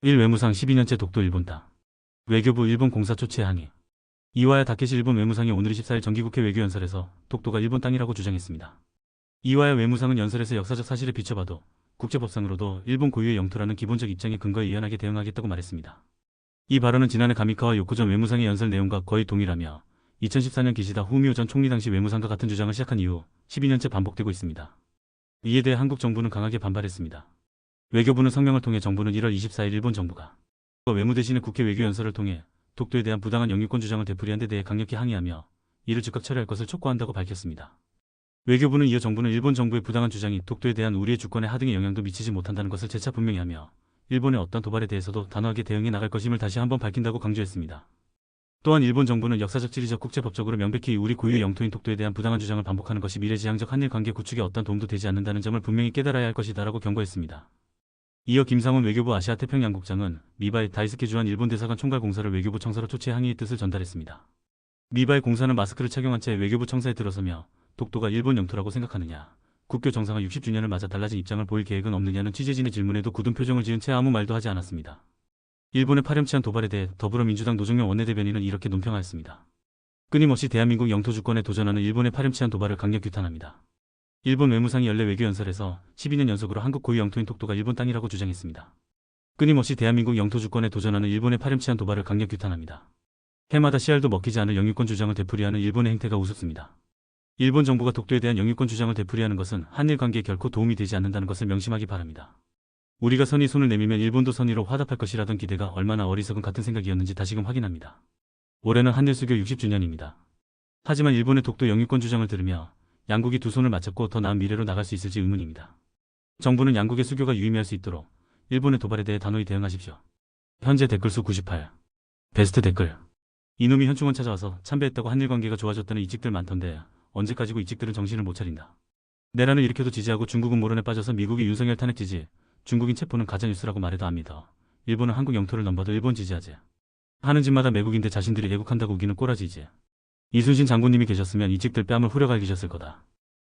1. 외무상 12년째 독도 일본 땅. 외교부 일본 공사 초치에 항의. 이와야 다케시 일본 외무상이 오늘 24일 정기국회 외교연설에서 독도가 일본 땅이라고 주장했습니다. 이와야 외무상은 연설에서 역사적 사실에 비춰봐도 국제법상으로도 일본 고유의 영토라는 기본적 입장에 근거에 유연하게 대응하겠다고 말했습니다. 이 발언은 지난해 가미카와 요코 전 외무상의 연설 내용과 거의 동일하며 2014년 기시다 후미오 전 총리 당시 외무상과 같은 주장을 시작한 이후 12년째 반복되고 있습니다. 이에 대해 한국 정부는 강하게 반발했습니다. 외교부는 성명을 통해 정부는 1월 24일 일본 정부가 외무대신의 국회 외교연설을 통해 독도에 대한 부당한 영유권 주장을 되풀이한 데 대해 강력히 항의하며 이를 즉각 처리할 것을 촉구한다고 밝혔습니다. 외교부는 이어 정부는 일본 정부의 부당한 주장이 독도에 대한 우리의 주권에 하등의 영향도 미치지 못한다는 것을 재차 분명히 하며 일본의 어떤 도발에 대해서도 단호하게 대응해 나갈 것임을 다시 한번 밝힌다고 강조했습니다. 또한 일본 정부는 역사적 지리적 국제법적으로 명백히 우리 고유의 영토인 독도에 대한 부당한 주장을 반복하는 것이 미래지향적 한일 관계 구축에 어떤 도움도 되지 않는다는 점을 분명히 깨달아야 할 것이다라고 경고했습니다. 이어 김상훈 외교부 아시아태평양국장은 미바의 다이스케 주한 일본 대사관 총괄 공사를 외교부 청사로 초치해 항의의 뜻을 전달했습니다. 미바의 공사는 마스크를 착용한 채 외교부 청사에 들어서며 독도가 일본 영토라고 생각하느냐, 국교 정상화 60주년을 맞아 달라진 입장을 보일 계획은 없느냐는 취재진의 질문에도 굳은 표정을 지은 채 아무 말도 하지 않았습니다. 일본의 파렴치한 도발에 대해 더불어민주당 노정면 원내대변인은 이렇게 논평하였습니다. 끊임없이 대한민국 영토 주권에 도전하는 일본의 파렴치한 도발을 강력 규탄합니다. 일본 외무상이 연례 외교연설에서 12년 연속으로 한국 고유 영토인 독도가 일본 땅이라고 주장했습니다. 끊임없이 대한민국 영토 주권에 도전하는 일본의 파렴치한 도발을 강력 규탄합니다. 해마다 씨알도 먹히지 않을 영유권 주장을 되풀이하는 일본의 행태가 우습습니다. 일본 정부가 독도에 대한 영유권 주장을 되풀이하는 것은 한일 관계에 결코 도움이 되지 않는다는 것을 명심하기 바랍니다. 우리가 선의 손을 내밀면 일본도 선의로 화답할 것이라던 기대가 얼마나 어리석은 같은 생각이었는지 다시금 확인합니다. 올해는 한일 수교 60주년입니다. 하지만 일본의 독도 영유권 주장을 들으며 양국이 두 손을 맞잡고 더 나은 미래로 나갈 수 있을지 의문입니다. 정부는 양국의 수교가 유의미할 수 있도록 일본의 도발에 대해 단호히 대응하십시오. 현재 댓글수 98. 베스트 댓글. 이놈이 현충원 찾아와서 참배했다고 한일 관계가 좋아졌다는 이찍들 많던데 언제까지고 이찍들은 정신을 못 차린다. 내란을 일으켜도 지지하고 중국은 모론에 빠져서 미국이 윤석열 탄핵 지지, 중국인 체포는 가짜뉴스라고 말해도 안 믿어. 일본은 한국 영토를 넘봐도 일본 지지하지. 하는 짓마다 매국인데 자신들이 애국한다고 우기는 꼬라지지. 이순신 장군님이 계셨으면 이찍들 뺨을 후려갈기셨을 거다.